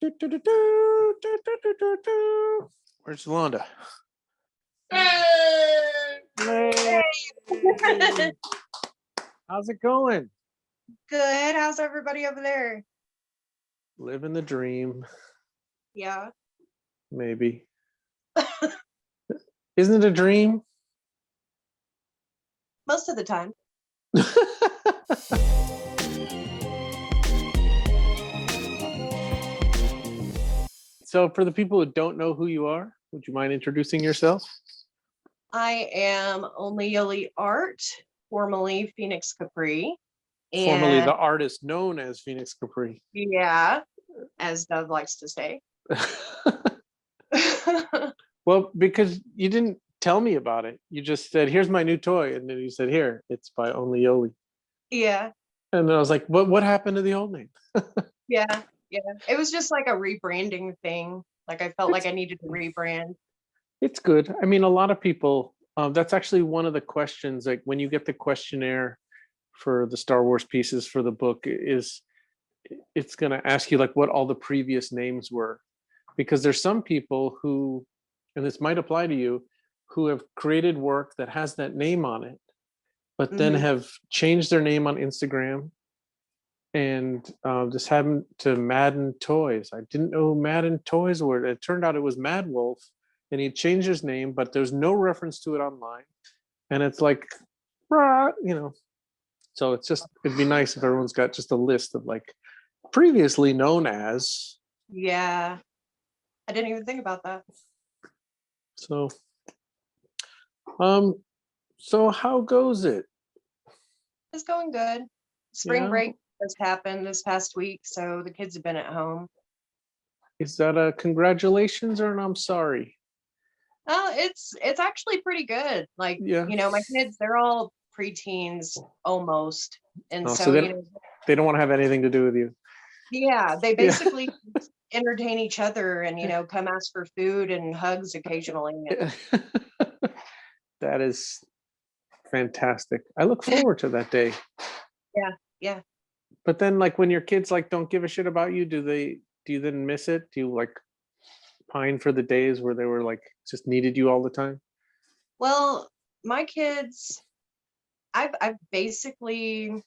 Do, do, do, do, do, do, do, do, do. Where's Yolanda? Hey. How's it going? Good. How's everybody over there? Living the dream, Yeah. maybe. Isn't it a dream? Most of the time. So for the people who don't know who you are, would you mind introducing yourself? I am OnlyYoliArt, formerly Phoenix Capri. Formerly the artist known as Phoenix Capri. Yeah, as Dove likes to say. Well, because you didn't tell me about it. You just said, here's my new toy. And then you said, here, it's by OnlyYoli. Yeah. And then I was like, what happened to the old name? Yeah. It was just like a rebranding thing. Like I felt like I needed to rebrand. It's good. I mean, a lot of people, that's actually one of the questions, like when you get the questionnaire for the Star Wars pieces for the book, is it's going to ask you like what all the previous names were. Because there's some people who, and this might apply to you, who have created work that has that name on it, but then have changed their name on Instagram and just happened to Madden Toys. I didn't know who Madden Toys were. It turned out it was Mad Wolf, and he changed his name, but there's no reference to it online. And it's like, so it's just, it'd be nice if everyone's got just a list of like previously known as. Yeah. I didn't even think about that. So, so how goes it? It's going good. Spring break just happened this past week, so the kids have been at home. Is that a congratulations or an I'm sorry? It's actually pretty good. Like, my kids, they're all preteens almost. And so they don't want to have anything to do with you. Yeah, they basically entertain each other and, come ask for food and hugs occasionally. That is fantastic. I look forward to that day. Yeah. But then like when your kids like don't give a shit about you, do you then miss it? Do you like pine for the days where they were like just needed you all the time? Well, my kids, I've basically,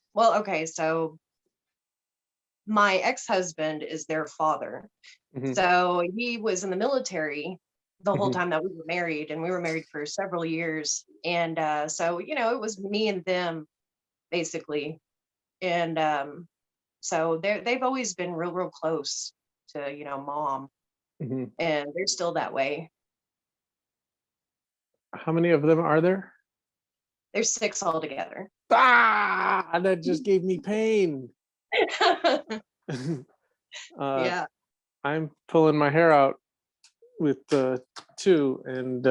so my ex-husband is their father. So he was in the military the whole time that we were married, and we were married for several years. And so, it was me and them basically. And so they've always been real close to, mom. And they're still that way. How many of them are there? There's 6 altogether. That just gave me pain. Yeah. I'm pulling my hair out with 2, and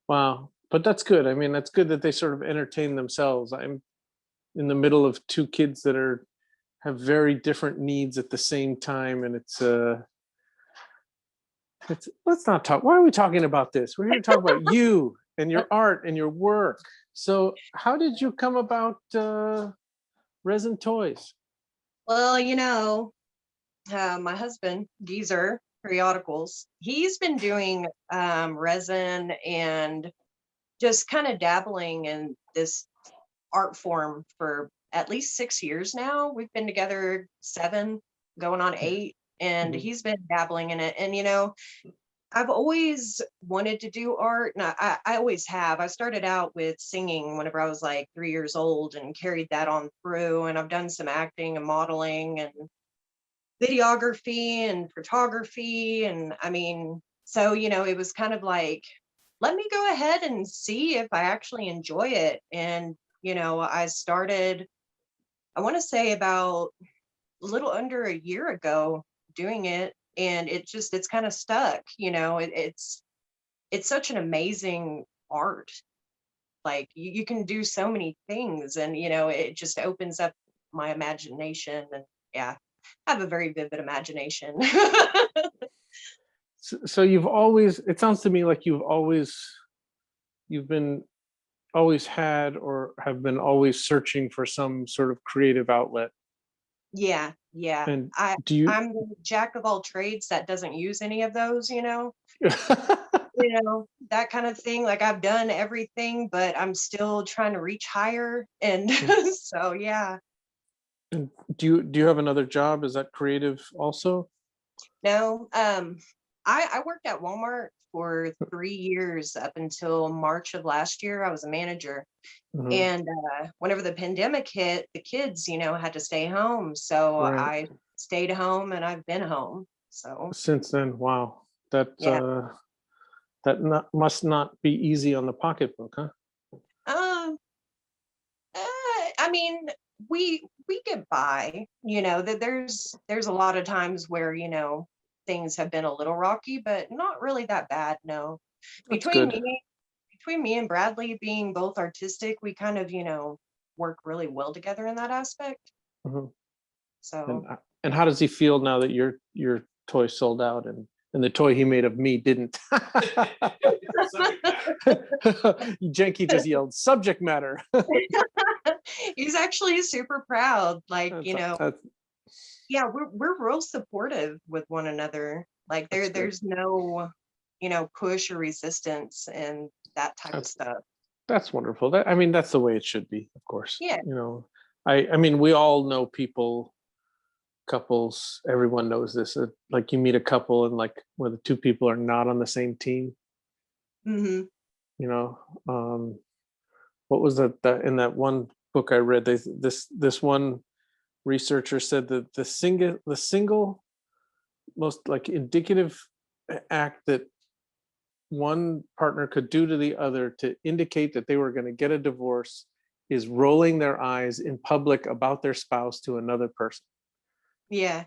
wow, but that's good. I mean, that's good that they sort of entertain themselves. I'm in the middle of 2 kids that have very different needs at the same time, and it's let's not talk. Why are we talking about this? We're here to talk about you and your art and your work. So how did you come about Resin Toys? Well, my husband, Geezer Periodicals, he's been doing resin and just kind of dabbling in this art form for at least 6 years now. We've been together 7, going on 8, and he's been dabbling in it. And, I've always wanted to do art. And I always have. I started out with singing whenever I was like 3 years old and carried that on through. And I've done some acting and modeling and videography and photography. And I mean, so, it was kind of like, let me go ahead and see if I actually enjoy it. And, I started, I want to say about a little under a year ago doing it. And it's kind of stuck, it's such an amazing art. Like you can do so many things, and, it just opens up my imagination. And yeah, I have a very vivid imagination. So you've always, it sounds to me like you've been always had or have been always searching for some sort of creative outlet. Yeah, yeah. And do you? I'm the jack of all trades that doesn't use any of those, that kind of thing. Like I've done everything, but I'm still trying to reach higher. And so yeah. And do you have another job? Is that creative also? No, I worked at Walmart for 3 years up until March of last year. I was a manager. Mhm. And whenever the pandemic hit, the kids, had to stay home. So Right. I stayed home and I've been home. So Since then, wow, that yeah. must not be easy on the pocketbook, huh? Um, I mean, we get by, that there's a lot of times where, things have been a little rocky, but not really that bad, no. That's Between good. me between me and Bradley being both artistic, we kind of, work really well together in that aspect. Mhm. So And how does he feel now that your toy sold out and the toy he made of me didn't? Jenky just yelled subject matter. he's actually super proud. Like, That's yeah, we're real supportive with one another. Like that's good. there's no, push or resistance and that type of That's stuff. that's wonderful. That, I mean, that's the way it should be, of course. Yeah. I mean, we all know people, couples. Everyone knows this. Like you meet a couple, and like when the two people are not on the same team, Hmm. you know. What was that in that one book I read? This one researcher said that the single most like indicative act that one partner could do to the other to indicate that they were going to get a divorce is rolling their eyes in public about their spouse to another person. Yeah.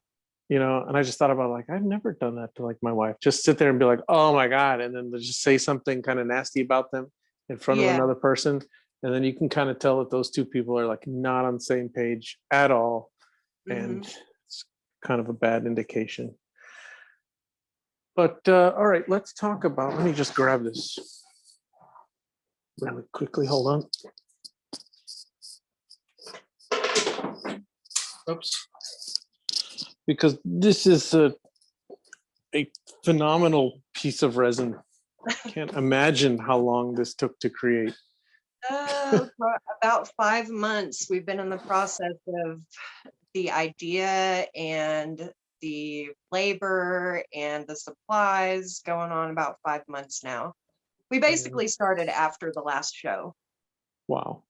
And I just thought about, like, I've never done that to, like, my wife. Just sit there and be like, oh my god, and then just say something kind of nasty about them in front of Yeah. another person, and then you can kind of tell that those two people are like not on the same page at all, and Hmm. it's kind of a bad indication. But all right, let's talk about, let me just grab this really quickly. Hold on. Oops. Because this is a phenomenal piece of resin. Can't imagine how long this took to create. For about 5 months, we've been in the process of the idea and the labor and the supplies going on about 5 months now. We And, basically started after the last show. wow.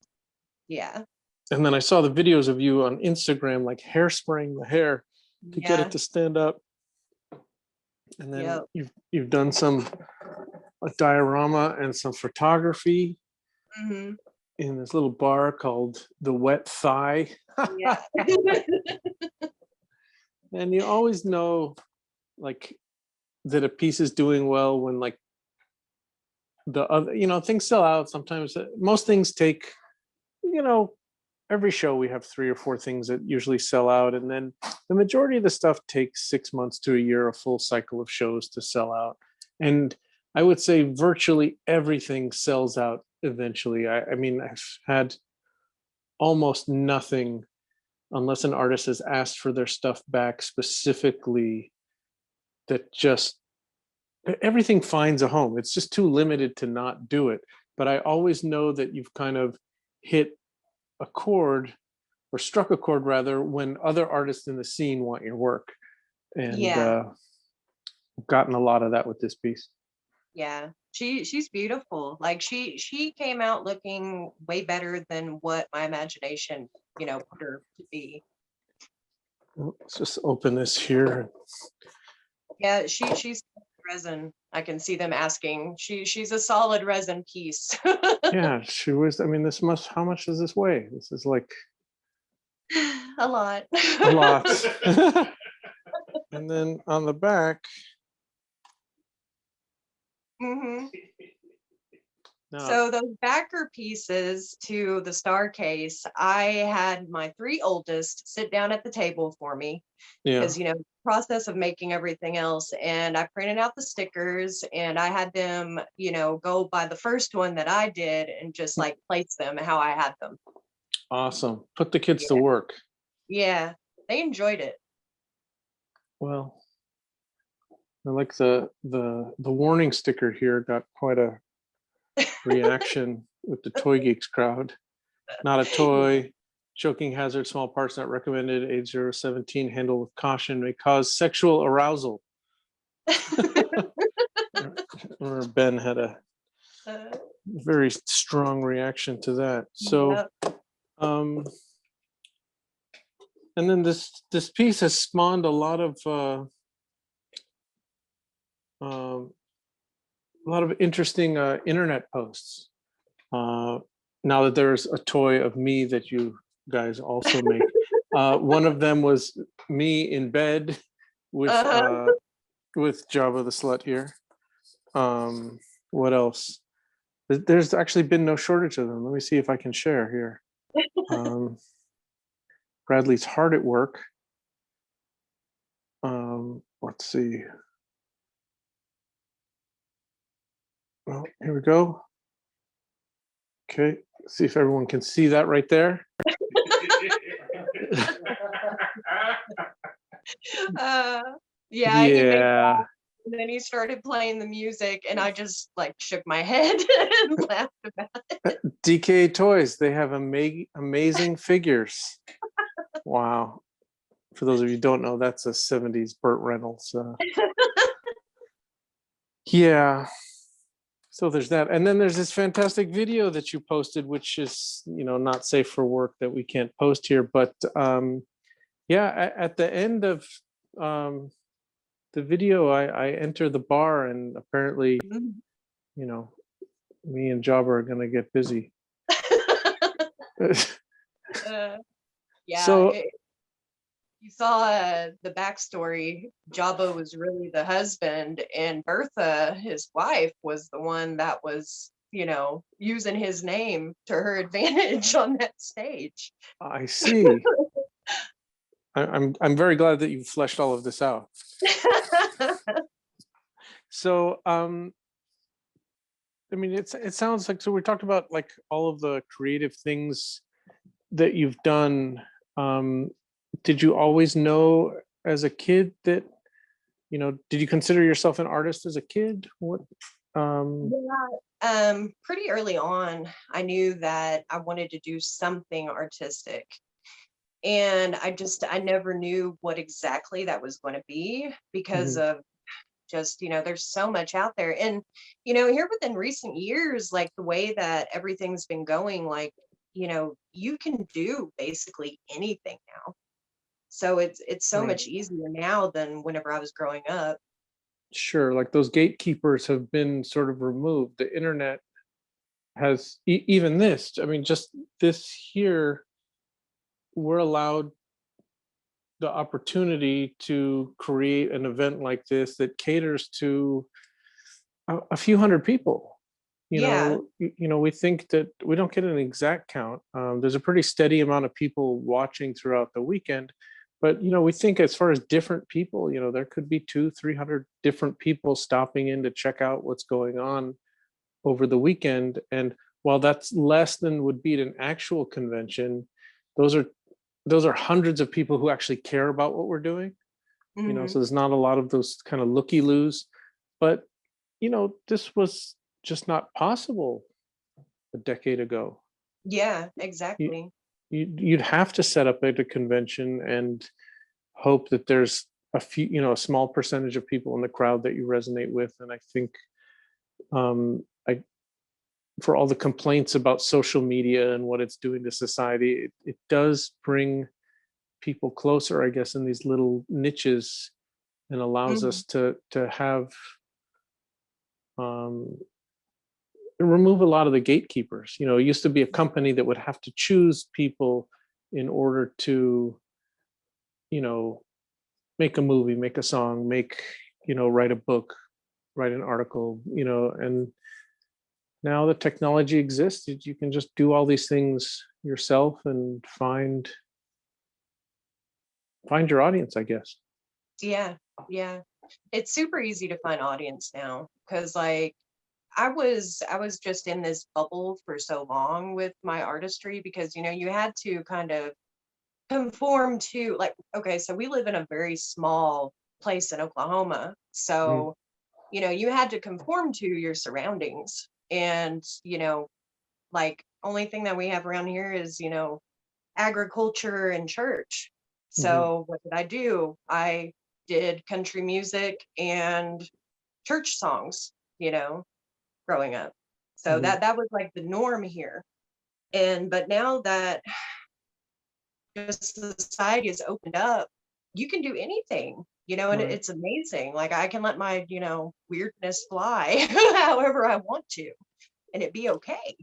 Yeah. And then I saw the videos of you on Instagram, like hairspraying the hair to get it Yeah. to stand up. And then Yep. you've done some diorama and some photography Hmm. in this little bar called the Wet Thigh. Yeah. And you always know, like, that a piece is doing well when, like, the other, things sell out sometimes. Most things take, you know every show we have three or four things that usually sell out, and then the majority of the stuff takes 6 months to a year, a full cycle of shows to sell out. And I would say virtually everything sells out eventually. I mean, I've had almost nothing, unless an artist has asked for their stuff back specifically, that just everything finds a home. It's just too limited to not do it. But I always know that you've kind of hit a chord, or struck a chord rather, when other artists in the scene want your work. And Yeah. gotten a lot of that with this piece. Yeah. She's beautiful. Like she came out looking way better than what my imagination, put her to be. Let's just open this here. Yeah, she's resin. I can see them asking. She's a solid resin piece. Yeah, she was. I mean, this must, how much does this weigh? This is like A lot. a lot. And then on the back, Hmm. now, So those backer pieces to the star case, I had my three oldest sit down at the table for me yeah, because process of making everything else, and I printed out the stickers and I had them, go by the first one that I did and just like place them how I had them. awesome. Put the kids to Yeah. work. Yeah. they enjoyed it. Well, I like the warning sticker here got quite a reaction with the Toy Geeks crowd. Not a toy. Choking hazard, small parts not recommended. Age 0 to 17. Handle with caution. May cause sexual arousal. Or Ben had a very strong reaction to that. So, and then this piece has spawned a lot of interesting internet posts. Now that there's a toy of me that you guys also make. One of them was me in bed with Java the Slut here. What else? There's actually been no shortage of them. Let me see if I can share here. Bradley's hard at work. Let's see. Well, here we go. Okay, see if everyone can see that right there. Yeah. He made that, and then he started playing the music, and I just like shook my head and laughed about it. DKE Toys, they have amazing figures. Wow. For those of you who don't know, that's a 70s Burt Reynolds. Yeah. So there's that. And then there's this fantastic video that you posted, which is, not safe for work, that we can't post here. But yeah, at the end of the video, I enter the bar, and apparently, me and Jabba are going to get busy. Yeah. So, you saw the backstory. Jabba was really the husband, and Bertha, his wife, was the one that was, using his name to her advantage on that stage. I see. I'm very glad that you fleshed all of this out. So, it sounds like, so we talked about like all of the creative things that you've done. Did you always know as a kid that, did you consider yourself an artist as a kid? What? Pretty early on, I knew that I wanted to do something artistic. And I never knew what exactly that was going to be because of just, there's so much out there. And, here within recent years, like the way that everything's been going, like, you can do basically anything now. So it's so much easier now than whenever I was growing up. Sure, like those gatekeepers have been sort of removed. The internet has even this. Just this here, we're allowed the opportunity to create an event like this that caters to a few hundred people. We think that we don't get an exact count. There's a pretty steady amount of people watching throughout the weekend, but we think as far as different people, there could be 200-300 different people stopping in to check out what's going on over the weekend. And while that's less than would be at an actual convention, those are hundreds of people who actually care about what we're doing. So there's not a lot of those kind of looky-loos, but this was just not possible a decade ago. Yeah, exactly. You'd have to set up at a convention and hope that there's a few, a small percentage of people in the crowd that you resonate with. And I think for all the complaints about social media and what it's doing to society, it does bring people closer, I guess, in these little niches, and allows us to have remove a lot of the gatekeepers. It used to be a company that would have to choose people in order to, make a movie, make a song, write a book, write an article, and now the technology exists. You can just do all these things yourself and find your audience, I guess. Yeah. It's super easy to find audience now, because like I was just in this bubble for so long with my artistry, because you had to kind of conform to, like, okay, so we live in a very small place in Oklahoma. Mhm. So, you had to conform to your surroundings. And, like, only thing that we have around here is, agriculture and church. Mhm. So what did I do? I did country music and church songs, growing up. So Mhm. that was like the norm here. And but now that just society has opened up, you can do anything, and Right. it's amazing. Like, I can let my, weirdness fly however I want to, and it be okay.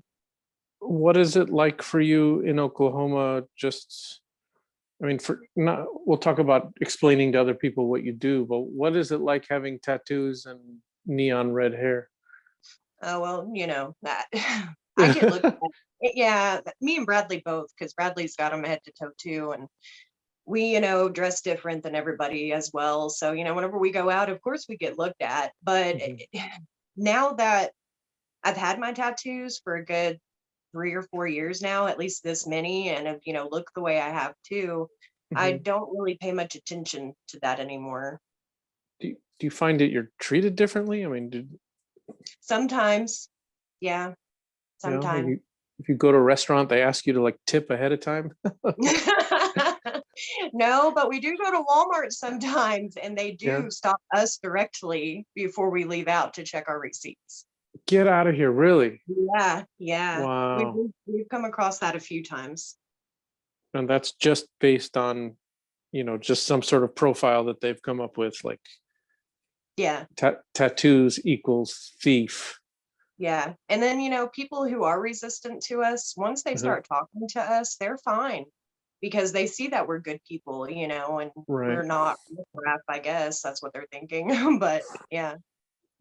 What is it like for you in Oklahoma? Just, I mean, for not, we'll talk about explaining to other people what you do, but what is it like having tattoos and neon red hair? Oh, well, that I get looked at. Yeah, me and Bradley both, because Bradley's got them head to toe too, and we, dress different than everybody as well. So, whenever we go out, of course we get looked at. But Mhm. now that I've had my tattoos for a good 3 or 4 years now, at least this many, and have, look the way I have too, I Mhm. don't really pay much attention to that anymore. Do you find that you're treated differently? I mean, Sometimes, yeah, like sometimes. if you go to a restaurant, they ask you to like tip ahead of time. No, but we do go to Walmart sometimes, and they Yeah. do stop us directly before we leave out to check our receipts. Get out of here, really? Yeah, yeah. We've Wow. we've we've come across that a few times. And that's just based on, just some sort of profile that they've come up with, like Yeah, tattoos equals thief. yeah. And then, people who are resistant to us, once they Uh-huh. start talking to us, they're fine because they see that we're good people, and we're Right. not riffraff, I guess. That's what they're thinking. But yeah.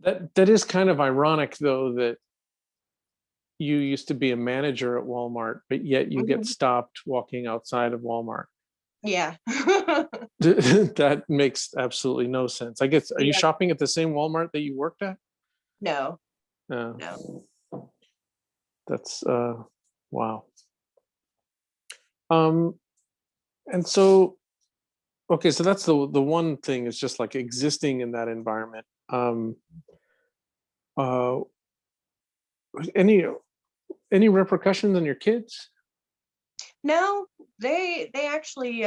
That is kind of ironic though, that you used to be a manager at Walmart, but yet you get Mhm. stopped walking outside of Walmart. Yeah. That makes absolutely no sense. I guess, are you Yeah. shopping at the same Walmart that you worked at? No, Uh, no. that's wow. Um, and so, okay, so that's the one thing, is just like existing in that environment. Uh, any any repercussions on your kids? No, they actually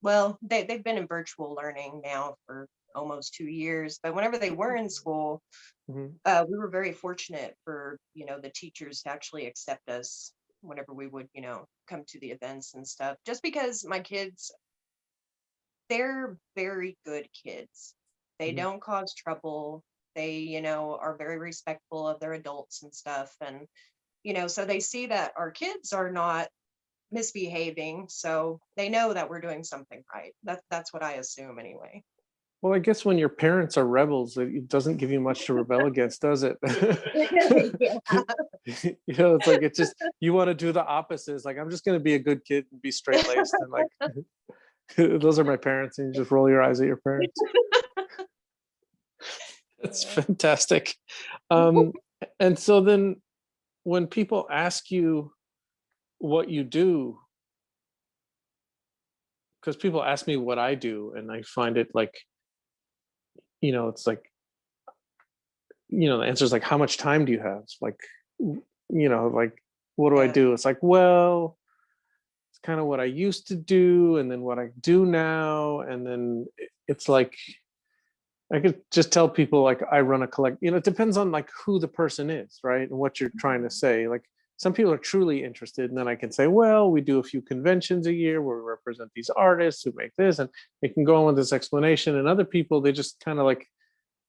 well, they've been in virtual learning now for almost 2 years. But whenever they were in school, Mhm. we were very fortunate for, the teachers to actually accept us whenever we would, come to the events and stuff. Just because my kids, they're very good kids. They Mhm. don't cause trouble. They, are very respectful of their adults and stuff. And, so they see that our kids are not misbehaving, so they know that we're doing something right. That's what I assume anyway. Well, I guess when your parents are rebels, it doesn't give you much to rebel against, does it? Yeah. It's like, it's just, you want to do the opposite. It's like, I'm just going to be a good kid and be straight laced and like, those are my parents, and you just roll your eyes at your parents. That's Yeah. fantastic. Um, and so then, when people ask you what you do, because people ask me what I do, and I find it like, it's like, the answer is like, how much time do you have? It's like, like, what do I Yeah. do? It's like, well, it's kind of what I used to do, and then what I do now. And then it's like, I could just tell people like I run a collect, it depends on like who the person is, right? And what you're trying to say. Like, some people are truly interested, and then I can say, well, we do a few conventions a year where we represent these artists who make this, and they can go on with this explanation. And other people, they just kind of like,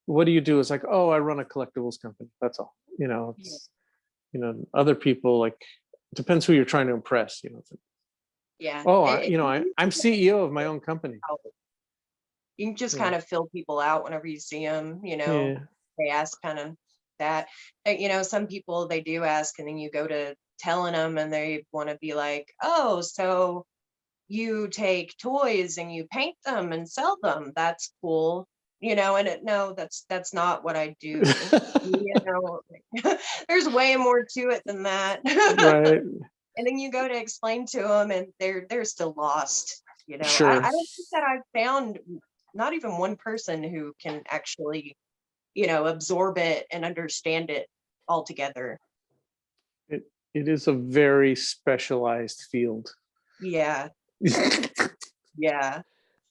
what do you do? It's like, oh, I run a collectibles company. That's all. Yeah. It's, other people, like, depends who you're trying to impress. It's like, Yeah. oh, You I'm can kind of CEO of my feel own company. out- you can just Yeah. kind of fill people out whenever you see them. Yeah. They ask kind of that. Some people, they do ask, and then you go to telling them, and they want to be like, oh, so you take toys and you paint them and sell them. That's cool. And no, that's not what I do. You know, there's way more to it than that. Right. And then you go to explain to them and they're still lost. I Sure. don't think that I've found not even one person who can actually, absorb it and understand it altogether. It is a very specialized field. Yeah. Yeah.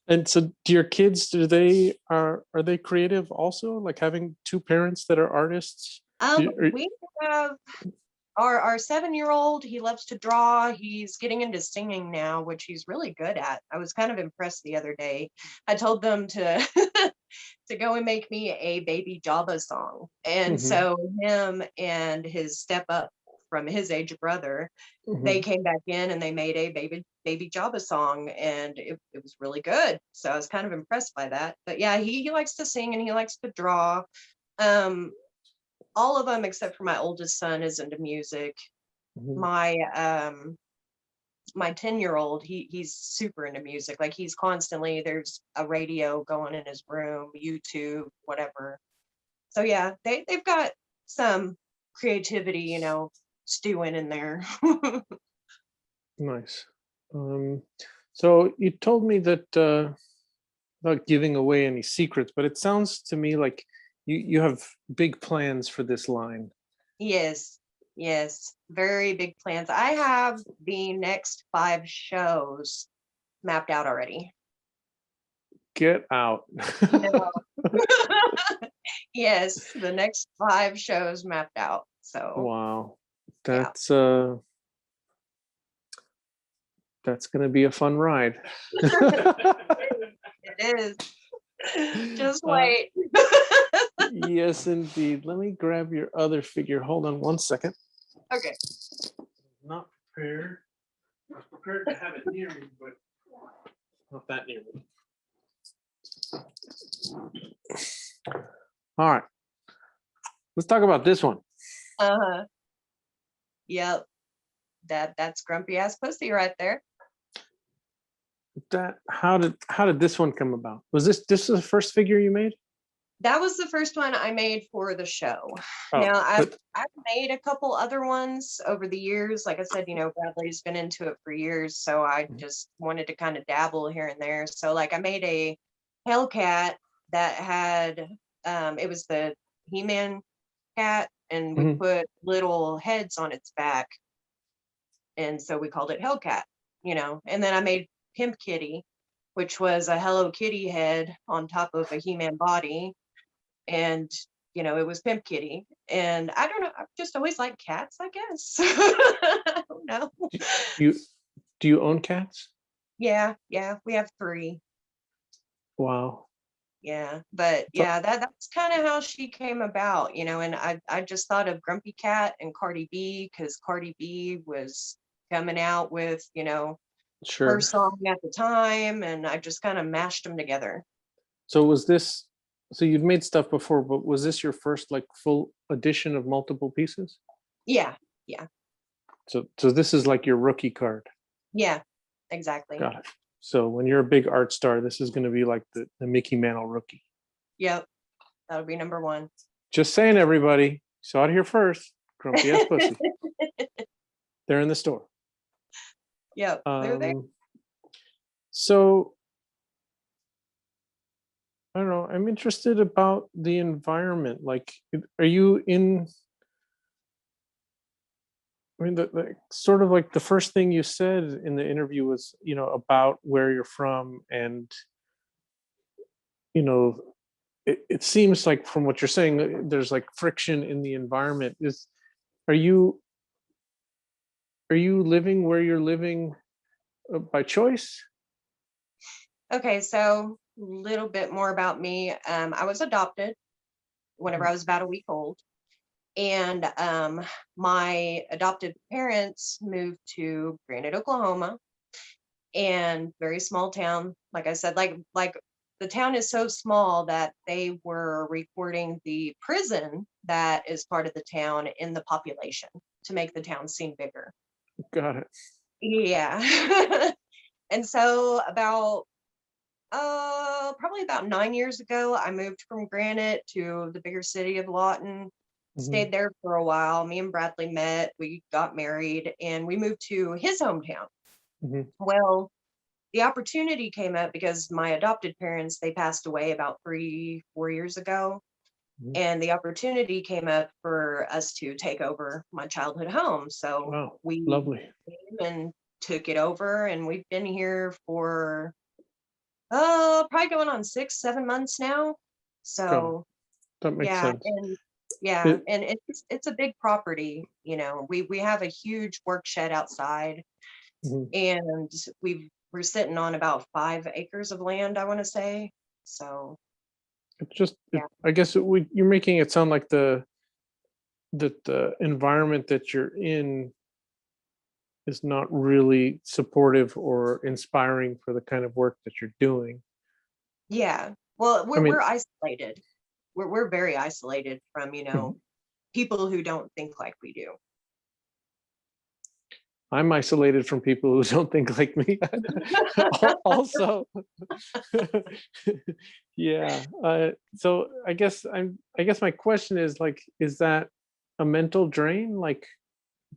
And so do your kids, are they creative also? Like having two parents that are artists? We have our 7-year-old, he loves to draw. He's getting into singing now, which he's really good at. I was kind of impressed the other day. I told them to to go and make me a baby Java song. And Mhm, so him and his step up from his age brother, they mhm. came back in and they made a baby Java song, and it was really good. So I was kind of impressed by that. But yeah, he likes to sing and he likes to draw. Um, all of them except for my oldest son is into music. Mhm. My 10-year-old, he's super into music. Like he's constantly, there's a radio going in his room, YouTube, whatever. So yeah, they've got some creativity, stewing in there. Nice. Um, so you told me that not giving away any secrets, but it sounds to me like you have big plans for this line. Yes, yes, very big plans. I have the next 5 shows mapped out already. Get out. No. Yes, the next 5 shows mapped out. So Wow. yeah, That's that's gonna be a fun ride. it is. Just uh, wait. yes, indeed. Let me grab your other figure. Hold on one second. Okay. Not prepared. I was prepared to have it near me, but not that near me. All right. Let's talk about this one. Uh-huh. Yep. That's grumpy ass pussy right there. That how did this one come about? Was this the first figure you made? That was the first one I made for the show. Oh, Now but I've made a couple other ones over the years. Like I said, Bradley's been into it for years, so I just wanted to kind of dabble here and there. So like I made a Hellcat that had it was the He-Man cat, and we mhm, put little heads on its back, and so we called it Hellcat. And then I made Pimp Kitty, which was a Hello Kitty head on top of a He-Man body, and it was Pimp Kitty. And I don't know, I've just always liked cats, I guess. I don't know. do you do you own cats? Yeah, we have 3. Wow. Yeah, but So yeah, that's kind of how she came about. And I just thought of Grumpy Cat and Cardi B, because Cardi B was coming out with her sure. song at the time, and I just kind of mashed them together. So was this so you've made stuff before, but was this your first like full edition of multiple pieces? Yeah, yeah, So this is like your rookie card. yeah, exactly. Got it. So when you're a big art star, this is going to be like the Mickey Mantle rookie. Yep, that would be number one. Just saying, everybody. Saw it here first. Grumpy ass pussy. They're in the store. Yep, they're there. Um, so I don't know. I'm interested about the environment. Like, are you in? I mean, the sort of like the first thing you said in the interview was, about where you're from, and you know, it seems like from what you're saying, there's like friction in the environment. Are you are you living where you're living by choice? Okay, so a little bit more about me. I was adopted whenever Mhm. I was about a week old, and my adopted parents moved to Granite, Oklahoma, and very small town. Like I said, like the town is so small that they were recording the prison that is part of the town in the population to make the town seem bigger. Got it. Yeah. And so probably about 9 years ago, I moved from Granite to the bigger city of Lawton. Mhm. stayed there for a while. Me and Bradley met, we got married, and we moved to his hometown. Mhm. Well, the opportunity came up because my adopted parents, they passed away about 3, 4 years ago. Mhm. And the opportunity came up for us to take over my childhood home. So Wow, we lovely. came and took it over, and we've been here for probably going on 6, 7 months now. Got it. So That makes yeah, sense. and yeah, It and it's a big property. We have a huge work shed outside, mhm. and we're sitting on about 5 acres of land, I want to say. So It's just yeah, I guess you're making it sound like the environment that you're in is not really supportive or inspiring for the kind of work that you're doing. yeah. Well, I we're mean, isolated. We're very isolated from mhm, people who don't think like we do. I'm isolated from people who don't think like me. Also, yeah. So I guess my question is like, is that a mental drain? Like,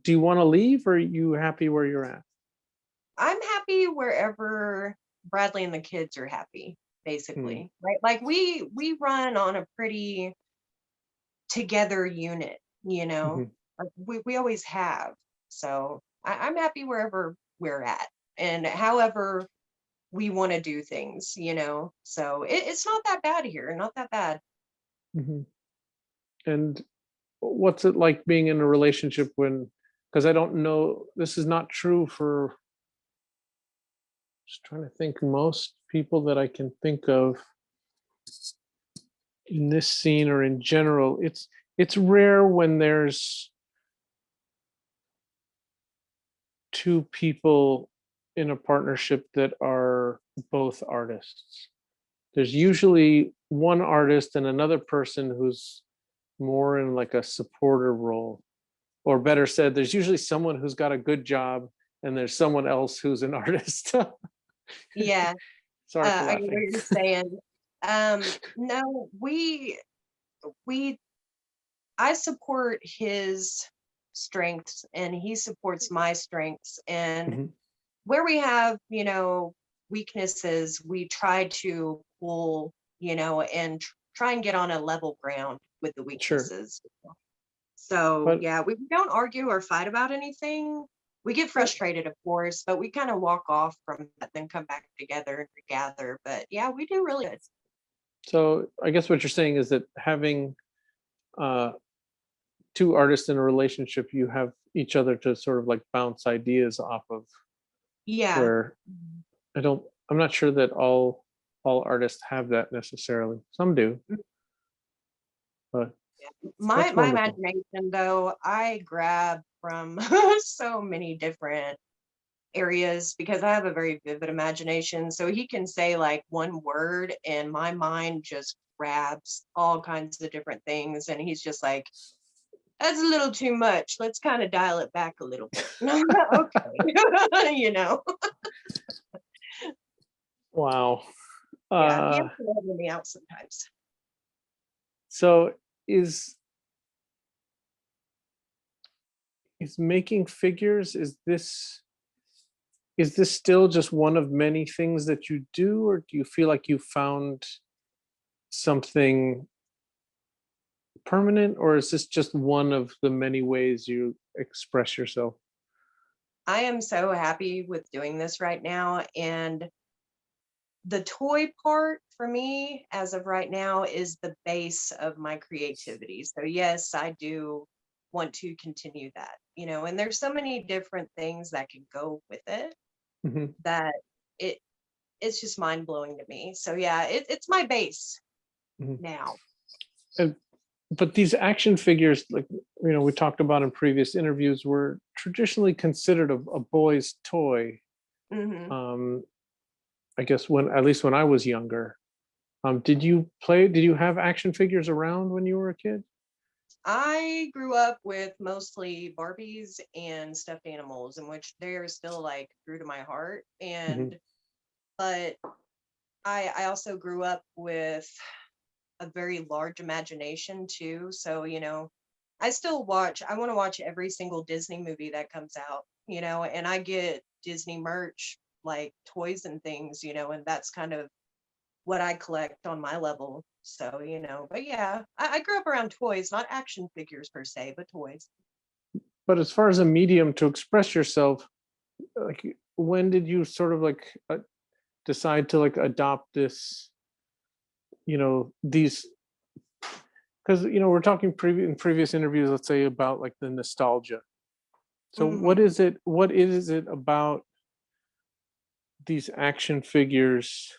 do you want to leave, or are you happy where you're at? I'm happy wherever Bradley and the kids are happy, Hmm. basically. Right? Like we run on a pretty together unit, you know. Hmm. Like we always have. So I'm happy wherever we're at and however we want to do things. So it's not that bad here, not that bad. Hmm. And what's it like being in a relationship when, because I don't know, this is not true for, just trying to think, most people that I can think of in this scene or in general, it's rare when there's two people in a partnership that are both artists. There's usually one artist and another person who's more in like a supporter role. Or better said, there's usually someone who's got a good job and there's someone else who's an artist. Yeah, Sorry for I get what laughing. you're saying. No, we I support his strengths and he supports my strengths. And Mhm. where we have, weaknesses, we try to pull, and try and get on a level ground with the Sure. weaknesses. So, But yeah, we don't argue or fight about anything. We get uh, frustrated, of course, but we kind of walk off from that, then come back together and regather. But yeah, we do really good. so I guess what you're saying is that having uh, two artists in a relationship, you have each other to sort of like bounce ideas off of. Yeah. Where I'm not sure that all artists have that necessarily. Some do, but My that's my wonderful. imagination though, I grab from so many different areas because I have a very vivid imagination. So he can say like one word and my mind just grabs all kinds of different things. And he's just like, that's a little too much. Let's kind of dial it back a little bit. Okay. Wow. Yeah, he has Uh, to level me out sometimes. so is making figures, is this still just one of many things that you do, or do you feel like you found something permanent, or is this just one of the many ways you express yourself? I am so happy with doing this right now. And the toy part for me as of right now is the base of my creativity. So yes, I do want to continue that, and there's so many different things that can go with it Mhm. that it it's just mind blowing to me. So yeah, it's my base Mhm. now. And but these action figures, like, we talked about in previous interviews, were traditionally considered a boy's toy. Hmm. Um, I guess at least when I was younger. Did you have action figures around when you were a kid? I grew up with mostly Barbies and stuffed animals, in which they're still like true to my heart. Hmm. And but I also grew up with a very large imagination too. So, I still watch. I want to watch every single Disney movie that comes out, and I get Disney merch, like toys and things, and that's kind of what I collect on my level. So, but yeah, I grew up around toys, not action figures per se, but toys. But as far as a medium to express yourself, like when did you sort of like decide to like adopt this, these, because we're talking in previous interviews, let's say, about like the nostalgia. So Hmm. what is it about these action figures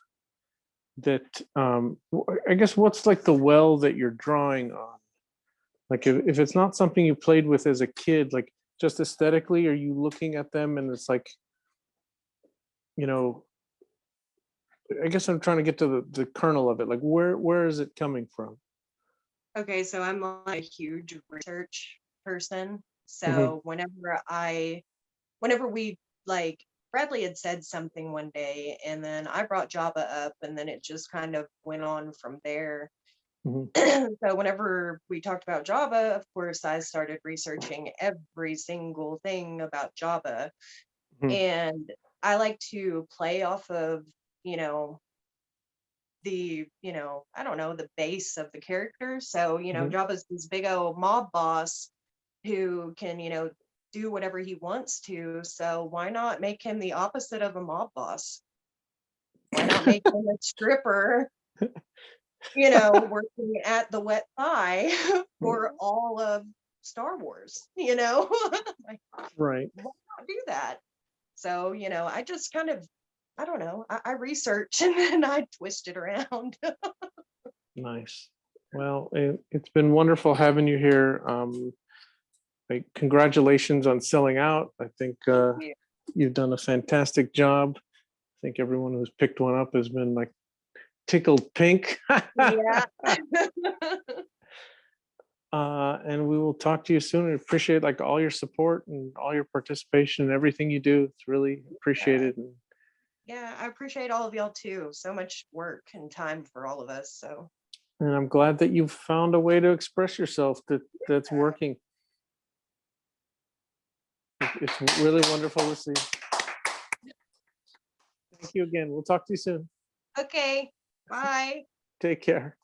that I guess what's like the well that you're drawing on? Like if it's not something you played with as a kid, like just aesthetically, are you looking at them and it's like, you know, I guess I'm trying to get to the kernel of it. Like where is it coming from? Okay, so I'm a huge research person. Hmm. So whenever we like Bradley had said something one day, and then I brought Java up, and then it just kind of went on from there. Hmm. So whenever we talked about Java, of course, I started researching every single thing about Java. Hmm. And I like to play off of, you know, I don't know, the base of the character. So, Hmm. Java's this big old mob boss who can, do whatever he wants to. So why not make him the opposite of a mob boss? Why not make him a stripper, working at the Wet Thigh for all of Star Wars, Like, Right. why not do that? So, I just kind of, I don't know, I research and then I twist it around. Nice. Well, it's been wonderful having you here. Like, congratulations on selling out. I think Yeah. you've done a fantastic job. I think everyone who's picked one up has been like tickled pink. Yeah. And we will talk to you soon. I appreciate like all your support and all your participation and everything you do. It's really appreciated. Yeah, I appreciate all of y'all too. So much work and time for all of us. So, And I'm glad that you've found a way to express yourself that's yeah. working. It's really wonderful to see. Thank you again. We'll talk to you soon. Okay. Bye. Take care.